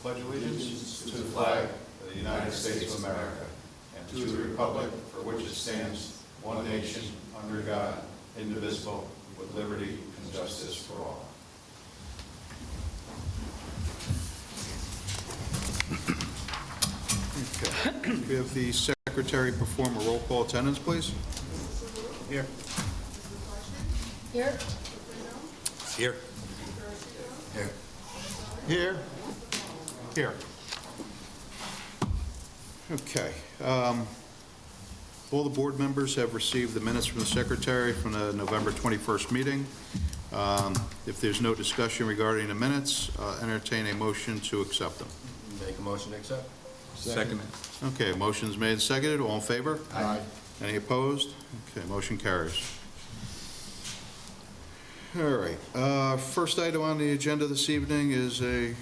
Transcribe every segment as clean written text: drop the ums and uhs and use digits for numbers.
pledge allegiance to the flag of the United States of America and to the republic for which it stands, one nation, under God, indivisible, with liberty and justice for all. Okay. We have the secretary perform a roll call attendance, please. Here. Here? Here. Here. Here. Here. Okay. All the board members have received the minutes from the secretary from the November 21st meeting. If there's no discussion regarding the minutes, entertain a motion to accept them. Make a motion to accept. Second. Okay, motion's made and seconded. All in favor? Aye. Any opposed? Okay, motion carries. All right. First item on the agenda this evening is a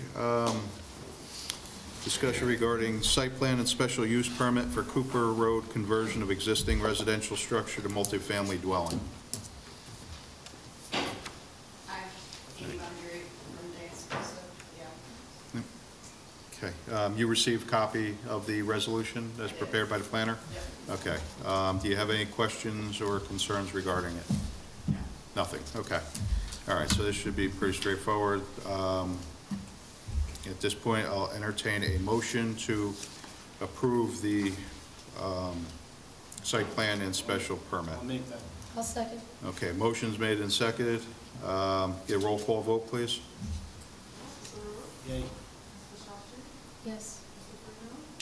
discussion regarding site plan and special use permit for Cooper Road conversion of existing residential structure to multifamily dwelling. I've emailed you from days, so, yeah. Okay. You received a copy of the resolution as prepared by the planner? Yep. Okay. Do you have any questions or concerns regarding it? No. Nothing. Okay. All right. So this should be pretty straightforward. At this point, I'll entertain a motion to approve the site plan and special permit. I'll make that. I'll second. Okay, motion's made and seconded. Get a roll call vote, please. Yay. Yes.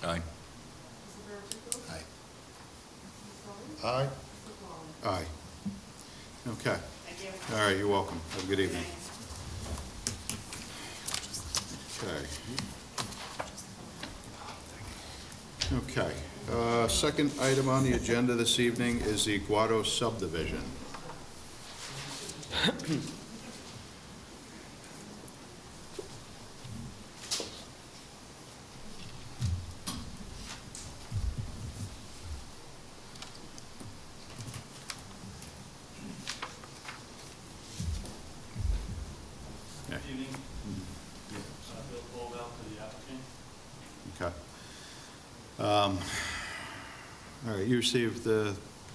Aye. Aye. Aye. Aye. Okay. Thank you. All right, you're welcome. Have a good evening. Okay. Okay. Second item on the agenda this evening is the Guado subdivision. Good evening. Bill Colville to the applicant. Okay. All right, you received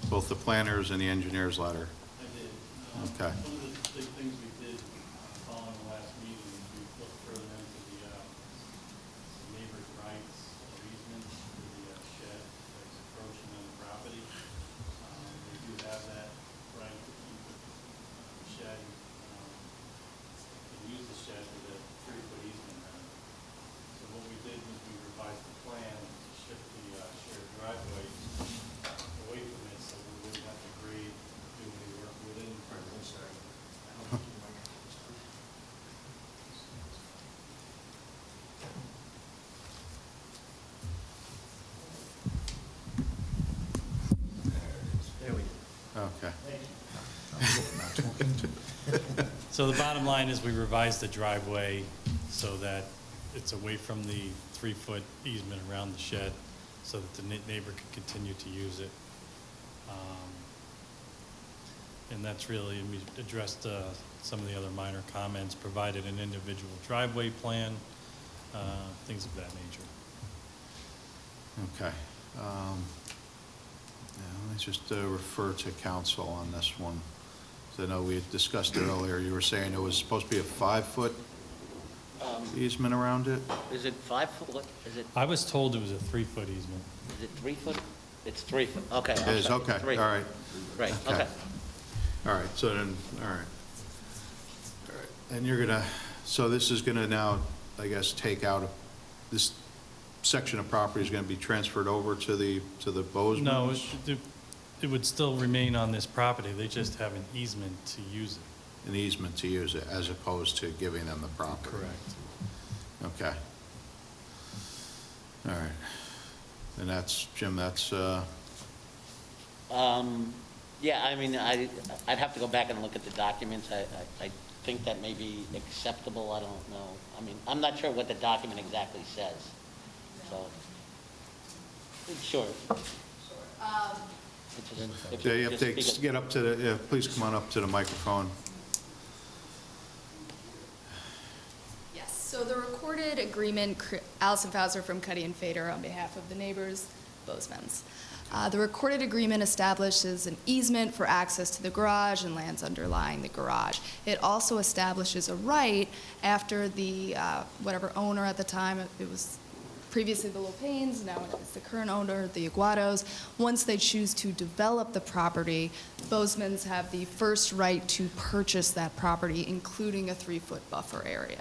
both the planners and the engineer's letter. I did. Okay. One of the big things we did following the last meeting is we looked further into the neighbor's rights or easement to the shed that's encroaching on the property. They do have that right to keep the shed, and use the shed with a 3-foot easement on it. So what we did was we revised the plan to shift the shared driveway away from it, so we wouldn't have to grade, do any work within. There we go. Okay. So the bottom line is we revised the driveway so that it's away from the 3-foot easement around the shed so that the neighbor can continue to use it. And that's really, and we addressed some of the other minor comments, provided an individual driveway plan, things of that nature. Okay. Yeah, let me just refer to council on this one. So I know we had discussed it earlier. You were saying it was supposed to be a 5-foot easement around it? Is it 5 foot? What is it? I was told it was a 3-foot easement. Is it 3 foot? It's 3 foot. Okay. It I'm is, sorry, okay, three. all right. Right. Okay. Okay. All right, so then, all right. All right, and you're gonna, so this is gonna now, I guess, take out, this section of property is gonna be transferred over to the Bozeman? No, it would still remain on this property. They just have an easement to use it. An easement to use it, as opposed to giving them the property? Correct. Okay. All right. And that's, Jim, that's, Yeah, I mean, I'd have to go back and look at the documents. I think that may be acceptable. I don't know. I mean, I'm not sure what the document exactly says. So, sure. If yeah, you have just to speak it- get up to the, yeah, please come on up to the microphone. Yes, So the recorded agreement, Allison Fauser from Cuddy and Fader on behalf of the neighbors, Bozeman's. The recorded agreement establishes an easement for access to the garage and lands underlying the garage. It also establishes a right after the, whatever owner at the time, it was previously the Lopanes, now it's the current owner, the Iguatos. Once they choose to develop the property, Bozeman's have the first right to purchase that property, including a 3-foot buffer area.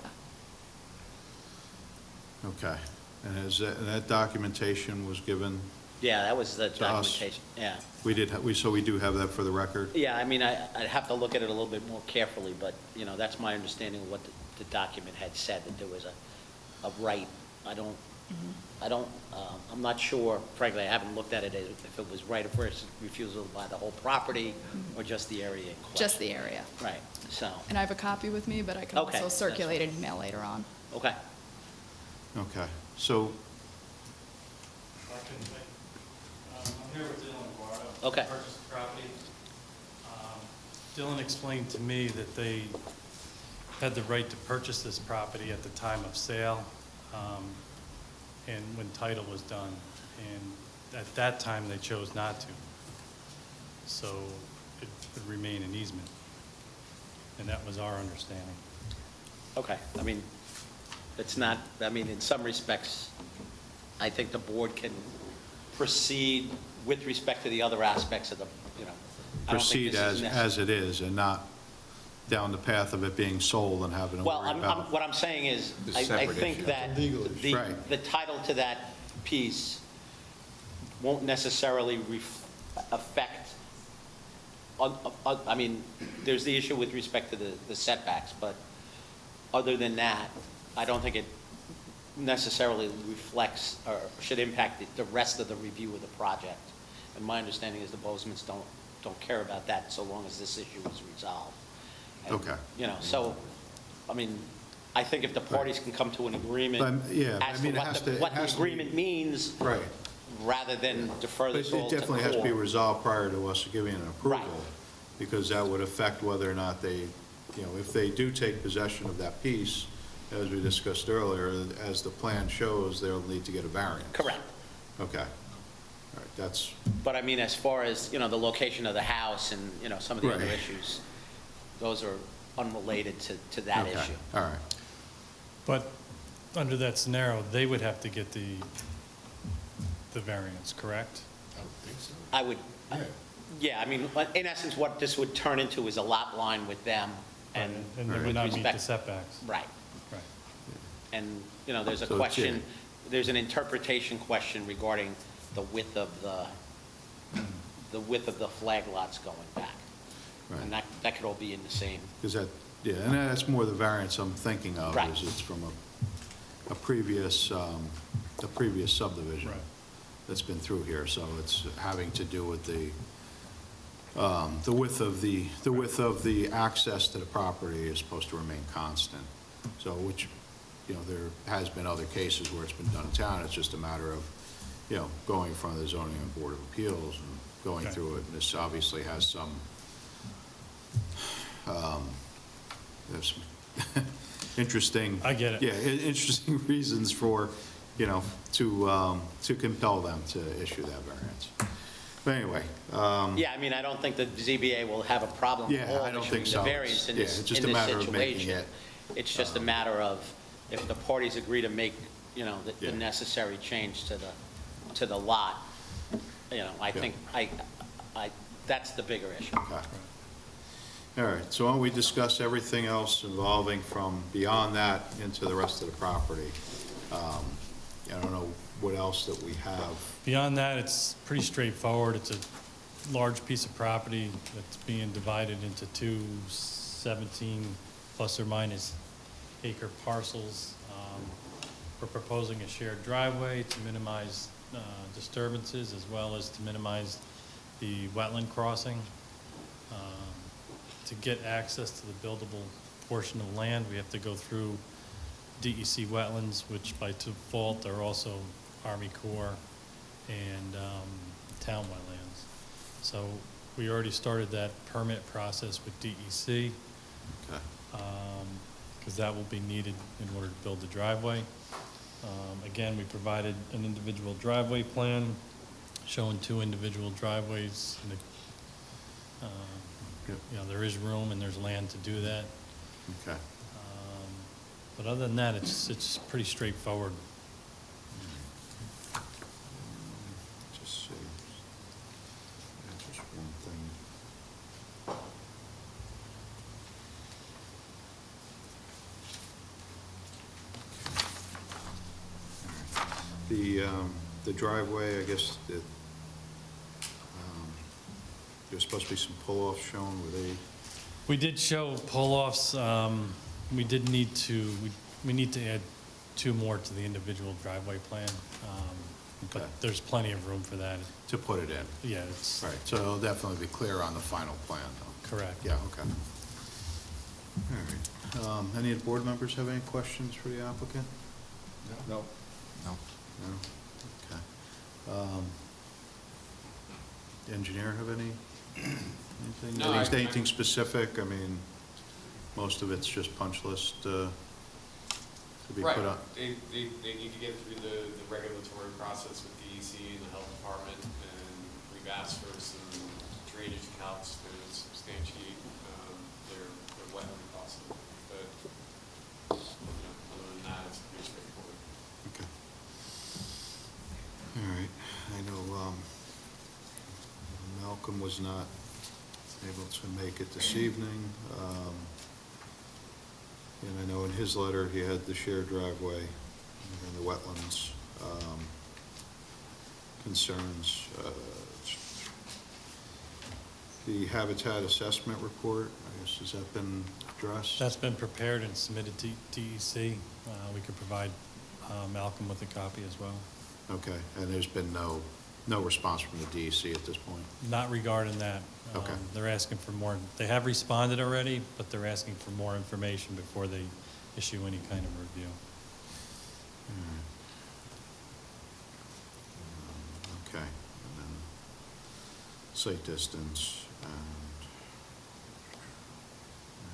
Okay. And that documentation was given, Yeah, that was the To us. documentation, yeah. so we do have that for the record? Yeah, I mean, I'd have to look at it a little bit more carefully, but, that's my understanding of what the document had said, that there was a right. I'm not sure, frankly, I haven't looked at it, if it was right of first refusal by the whole property or just the area in question. Just the area. Right, so, And I have a copy with me, but I can Okay, also that's circulate an email later on. okay. Okay. So, I'm here with Dylan Eduardo. Okay. Purchased the property. Dylan explained to me that they had the right to purchase this property at the time of sale, and when title was done. And at that time, they chose not to. So it would remain an easement. And that was our understanding. Okay, I mean, it's not, in some respects, I think the board can proceed with respect to the other aspects of the, I don't think proceed this is as it is and not down the path of it being sold and having to Well, worry about. what I'm saying is, The I separate think issue. that Right. the title to that piece won't necessarily affect, there's the issue with respect to the setbacks, but other than that, I don't think it necessarily reflects or should impact the rest of the review of the project. And my understanding is the Bozeman's don't care about that so long as this issue is resolved. And, Okay. So, I think if the parties can come to an agreement But, yeah, as to it has to- what it the has to be- agreement means, Right. rather than defer But this it all to definitely has to be court. resolved prior to us giving an approval. Right. Because that would affect whether or not they, if they do take possession of that piece, as we discussed earlier, as the plan shows, they'll need to get a variance. Correct. Okay. All right, that's, But as far as, the location of the house and, some of the other Right. issues, those are unrelated to that okay, issue. all right. But under that scenario, they would have to get the variance, correct? I would, yeah, in essence, what this would turn into is a lot line with them and And they with would not meet the respect. setbacks. Right. Right. And, there's a So it's question, in. there's an interpretation question regarding the width of the flag lots going back. And Right. that could all be in the same, Because that, yeah, and that's more the variance I'm thinking of, Right. is it's from a previous subdivision Right. that's been through here, so it's having to do with the width of the access to the property is supposed to remain constant. So, which, there has been other cases where it's been done in town, it's just a matter of, going in front of the zoning and board of appeals and going Okay. through it, and this obviously has some, there's some interesting. I get it. Yeah, interesting reasons for, to compel them to issue that variance. But anyway, yeah, I don't think the ZBA will have a problem at Yeah, all I don't issuing think the so. variance in Yeah, this it's just in a this matter of making situation. it, It's just a matter of, if the parties agree to make, the Yeah. necessary change to the lot, I think, that's the bigger issue. okay. All right, so why don't we discuss everything else involving from beyond that into the rest of the property? I don't know what else that we have. Beyond that, it's pretty straightforward. It's a large piece of property that's being divided into two 17 plus or minus acre parcels. We're proposing a shared driveway to minimize disturbances as well as to minimize the wetland crossing. To get access to the buildable portion of land, we have to go through DEC wetlands, which by default are also Army Corps and town wetlands. So we already started that permit process with DEC. Okay. because that will be needed in order to build the driveway. Again, we provided an individual driveway plan showing 2 individual driveways. And Yep. you know, there is room and there's land to do that. Okay. But other than that, it's pretty straightforward. Just see. Yeah, just one thing. The driveway, I guess, there's supposed to be some pull-offs shown, were they? We did show pull-offs. We did need to, we need to add 2 more to the individual driveway plan. Okay. But there's plenty of room for that. To put it in? Yeah, it's Right, so it'll definitely be clear on the final plan, though? correct. Yeah, okay. All right. Any of the board members have any questions for the applicant? No. No. No? Okay. Engineer have anything? No, Anything specific? I mean, most of it's just punch list to be Right, put on. they need to get through the regulatory process with DEC and the health department, and we've asked for some drainage calcs to substantiate their wetland crossing, but, you know, other than that, it's pretty straightforward. Okay. All right, I know Malcolm was not able to make it this evening. And I know in his letter, he had the shared driveway and the wetlands concerns. The habitat assessment report, I guess, has that been addressed? That's been prepared and submitted to DEC. We could provide Malcolm with a copy as well. Okay, and there's been no response from the DEC at this point? Not regarding that. Okay. They're asking for more, they have responded already, but they're asking for more information before they issue any kind of review. Okay, and then site distance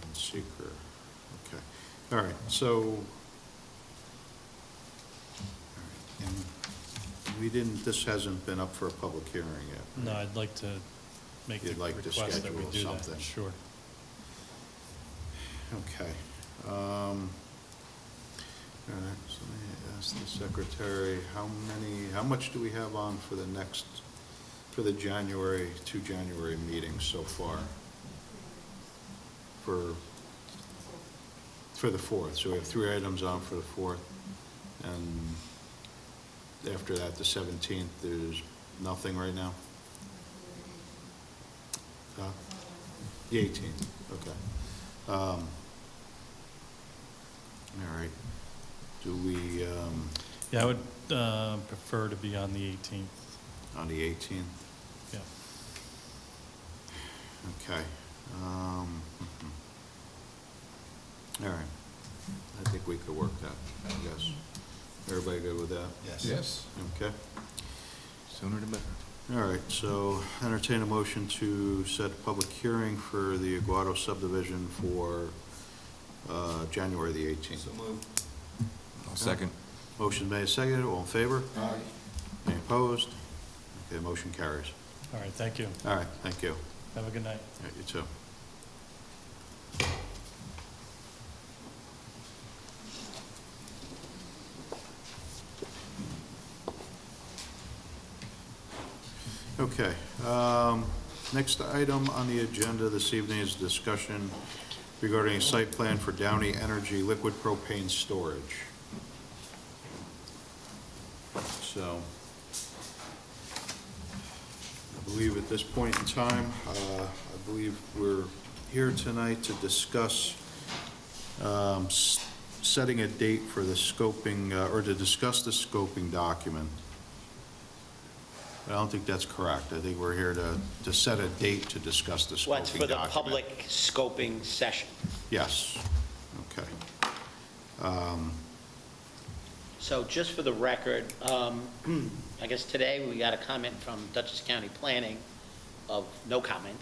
and seeker, okay. All right, so, all right, and we didn't, this hasn't been up for a public hearing yet? No, I'd like to make the You'd like to request that we schedule do that. something. Sure. Okay. All right, so let me ask the secretary, how much do we have on for the next, for the two January meetings so far? For the 4th, so we have 3 items on for the 4th, and after that, the 17th, there's nothing right now? The 18th, okay. All right. Do we, Yeah, I would prefer to be on the 18th. on the 18th? Yeah. Okay. All right. I think we could work that, I guess. Everybody good with that? Yes. Okay. Sooner the better. All right, so entertain a motion to set a public hearing for the Aguado subdivision for January the 18th. moved. I'll second. Motion made, seconded, all in favor? Aye. Any opposed? Okay, motion carries. All right, thank you. All right, thank you. Have a good night. All right, you too. Okay, next item on the agenda this evening is discussion regarding a site plan for Downey Energy liquid propane storage. So, I believe at this point in time, I believe we're here tonight to discuss setting a date for the scoping, or to discuss the scoping document. I don't think that's correct. I think we're here to set a date to discuss the scoping document. What's for the public scoping session? Yes, okay. So just for the record, I guess today we got a comment from Dutchess County Planning of no comment.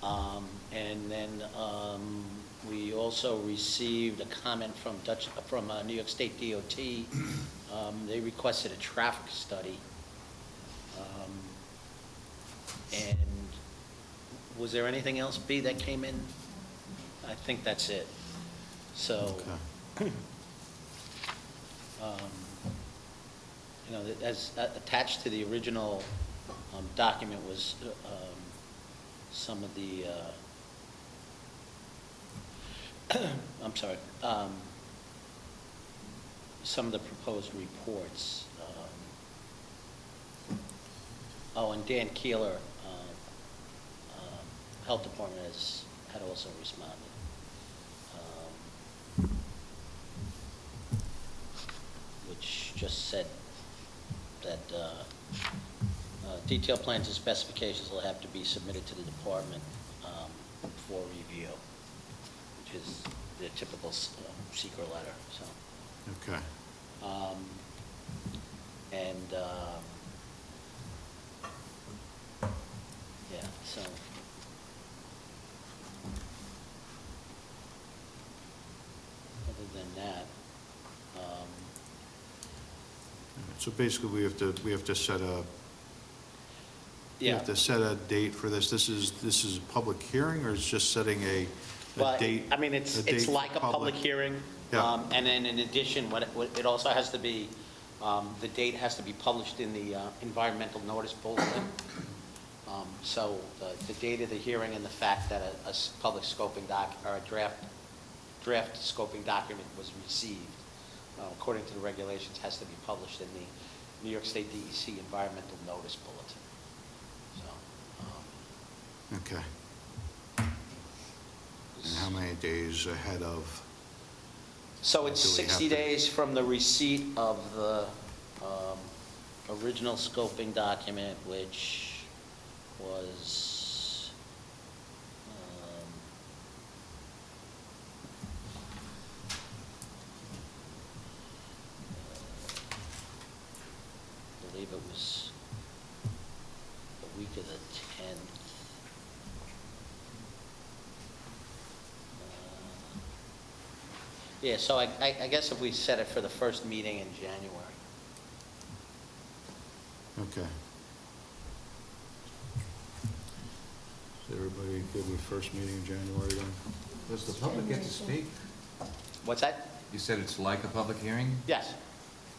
And then We also received a comment from New York State DOT. They requested a traffic study. And was there anything else, B, that came in? I think that's it. So, Okay. As attached to the original document was some of the, I'm sorry, some of the proposed reports. And Dan Keeler, Health Department had also responded. Which just said that detailed plans and specifications will have to be submitted to the department for review, which is the typical secret letter, so. Okay. Yeah, so. Other than that, So basically, we have to set a, we yeah. have to set a date for this. This is a public hearing, or is just setting a Well, date? I mean, it's like a public hearing. Yeah. And then in addition, it also has to be, the date has to be published in the environmental notice bulletin. So the date of the hearing and the fact that a public scoping or a draft scoping document was received, according to the regulations, has to be published in the New York State DEC environmental notice bulletin. So, Okay. And how many days ahead of? So it's Do we have 60 to- days from the receipt of the original scoping document, which was, I believe it was the week of the 10th. Yeah, so I guess if we set it for the first meeting in January. Okay. Is everybody good with first meeting in January then? Does the public get to speak? What's that? You said it's like a public hearing? Yes,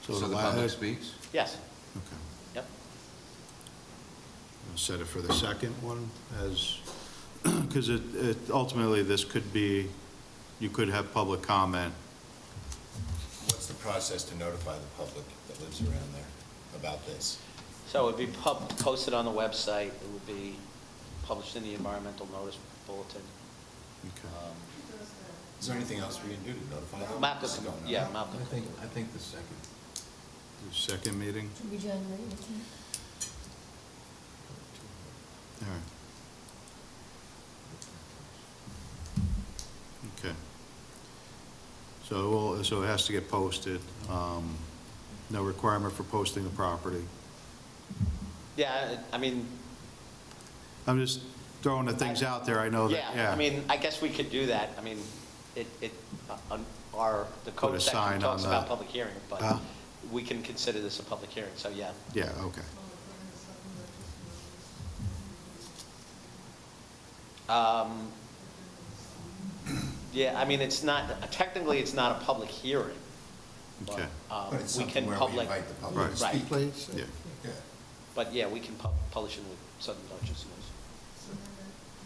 So the the la- public speaks? yes, Okay. yep. We'll set it for the second one as, because it ultimately, this could be, you could have public comment. What's the process to notify the public that lives around there about this? So it would be posted on the website, it would be published in the environmental notice bulletin. Okay. Is there anything else we can do to notify them? Malcolm, What's going on? yeah, Malcolm. I think the second. The second meeting? Should be January 18th. All right. Okay. So it has to get posted. No requirement for posting the property. Yeah, I mean, I'm just throwing the things out there. I know that, yeah, I mean, I guess we could do that. I mean, the Put code a section sign talks on about the- public hearing, but Huh? we can consider this a public hearing, so yeah. Yeah, okay. Yeah, I mean, it's not, technically, it's not a public hearing. but, Okay. But it's we something can where we public, invite the public to Right. speak. Please? Yeah. Yeah. but yeah, we can publish it with Southern Dutchess News. So then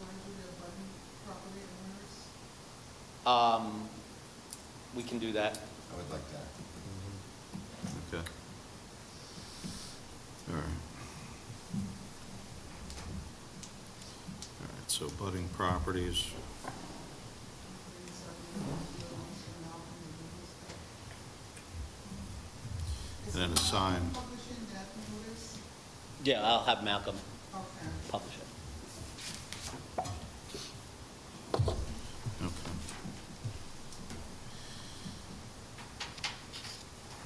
want to do the abutting property owners? We can do that. I would like that. Okay. All right. All right, so budding properties, and then a sign. Publishing that notice? Yeah, I'll have Malcolm Okay. publish it. Okay.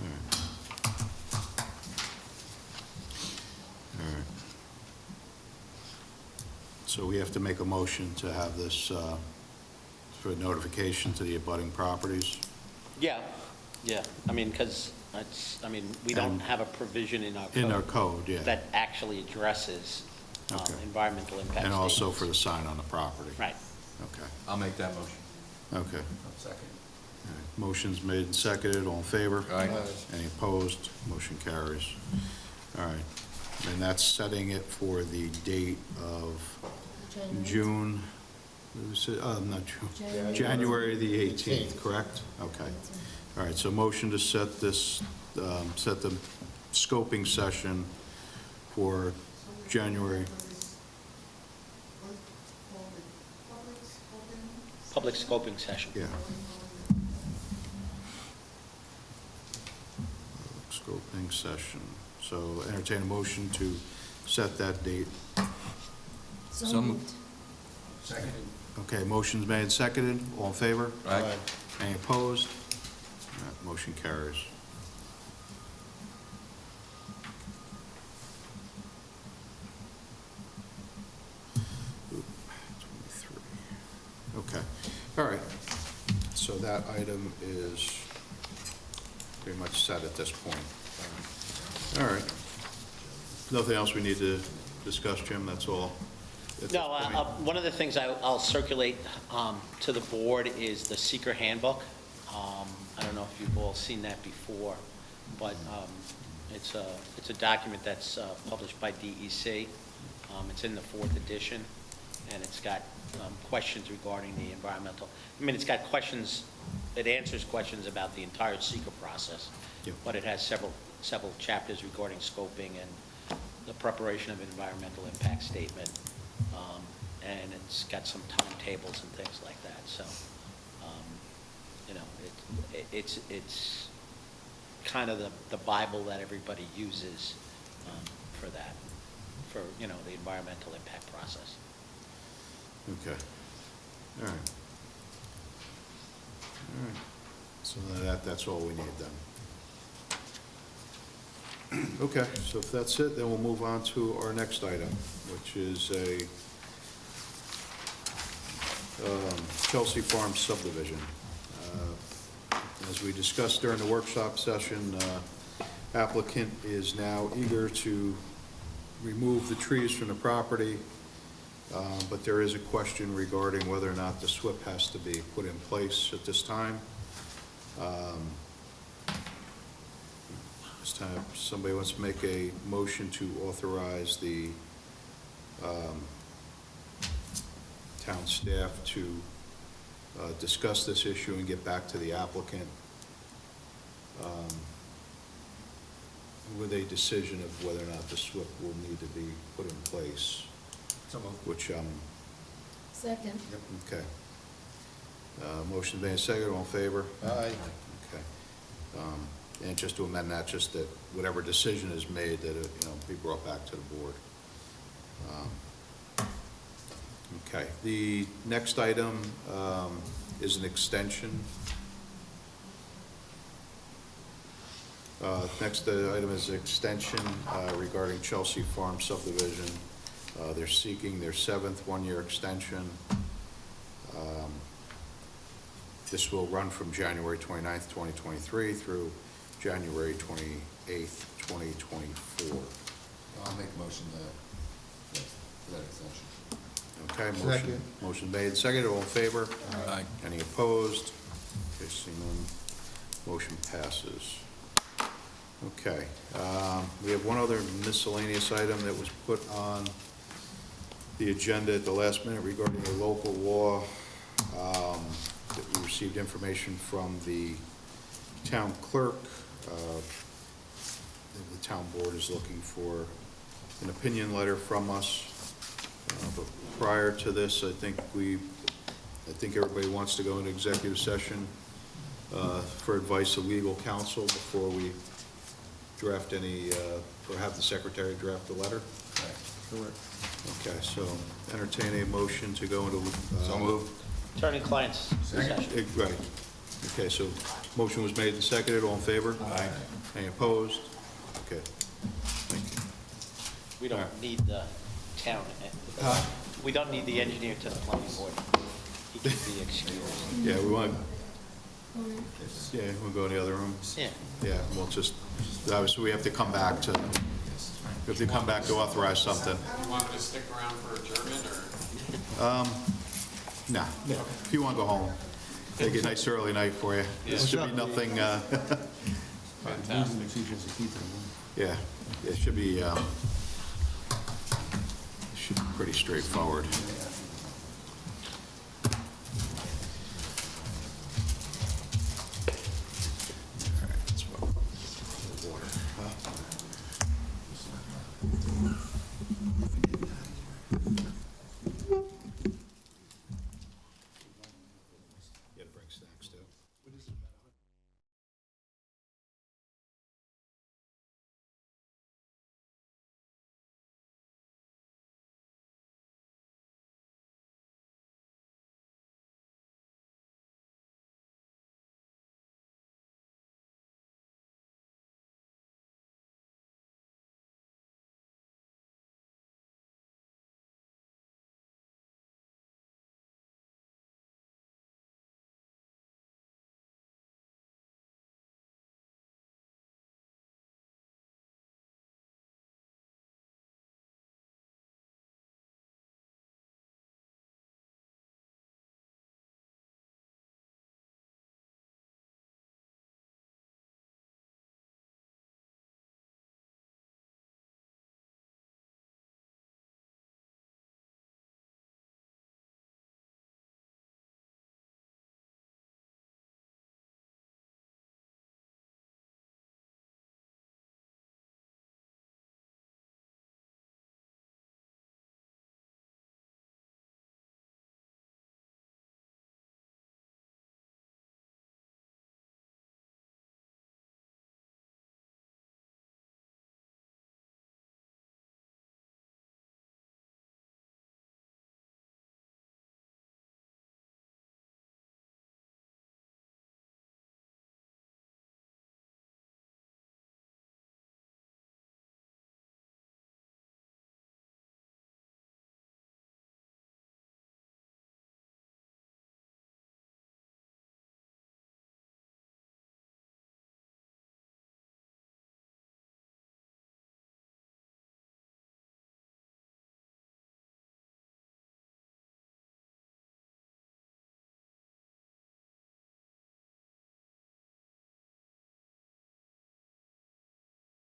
All right. All right. So we have to make a motion to have this for notification to the abutting properties? Yeah, yeah, I mean, because it's, I mean, we don't And- have a provision in our code. In our code, yeah. That actually addresses Okay. environmental impact And also for statements. the sign on the property? Right. Okay, I'll make that motion. okay. Second. All right. Motion's made and seconded, all in favor? Aye. Any opposed? Motion carries. All right, and that's setting it for the date of June, not June, January the 18th, correct? Okay. All right, so motion to set this, set the scoping session for January. Public scoping session. Yeah. Scoping session. So entertain a motion to set that date. So moved. Second. Okay, motion's made and seconded. All in favor? Aye. Any opposed? All right, motion carries. Oop, 23. Okay, all right. So that item is pretty much set at this point. All right. Nothing else we need to discuss, Jim? That's all? at this No, point? one of the things I'll circulate to the board is the seeker handbook. I don't know if you've all seen that before, but it's a document that's published by DEC. It's in the 4th edition, and it's got questions regarding the environmental. I mean, it's got questions, it answers questions about the entire seeker process, Yep. but it has several chapters regarding scoping and the preparation of an environmental impact statement, and it's got some timetables and things like that. So, you know, it's kind of the Bible that everybody uses for that, for, you know, the environmental impact process. Okay. All right. All right. So that's all we need then. Okay, so if that's it, then we'll move on to our next item, which is a Chelsea Farm subdivision. As we discussed during the workshop session, applicant is now eager to remove the trees from the property, but there is a question regarding whether or not the SWIP has to be put in place at this time. This time, somebody wants to make a motion to authorize the town staff to discuss this issue and get back to the applicant with a decision of whether or not the SWIP will need to be put in place, which, Second. okay. Motion made, second, all in favor? Aye. Okay. And just to amend that, just that whatever decision is made, that it, you know, be brought back to the board. Okay, the next item is an extension. Next item is extension regarding Chelsea Farm subdivision. They're seeking their 7th one-year extension. This will run from January 29th, 2023 through January 28th, 2024. I'll make a motion for that extension. Okay, Second. motion made, seconded, all in favor? Aye. Any opposed? Okay, seeing none, motion passes. Okay, we have one other miscellaneous item that was put on the agenda at the last minute regarding a local law that we received information from the town clerk. The town board is looking for an opinion letter from us. But prior to this, I think everybody wants to go into executive session for advice of legal counsel before we draft any, or have the secretary draft a letter. Correct. Okay, so entertain a motion to go into. So moved. Attorney-client's session. Right. Okay, so motion was made and seconded, all in favor? Aye. Any opposed? Okay, thank you. We don't Alright. need the town, we don't need the engineer to the planning board. He could be excused. Yeah, we want, yeah, we'll go in the other room. Yeah. Yeah, we'll just, obviously, we have to come back to authorize something. You want me to stick around for adjournment, or? Nah, if you want to go home, take a nice early night for you. There should be nothing, Fantastic. yeah, it should be pretty straightforward.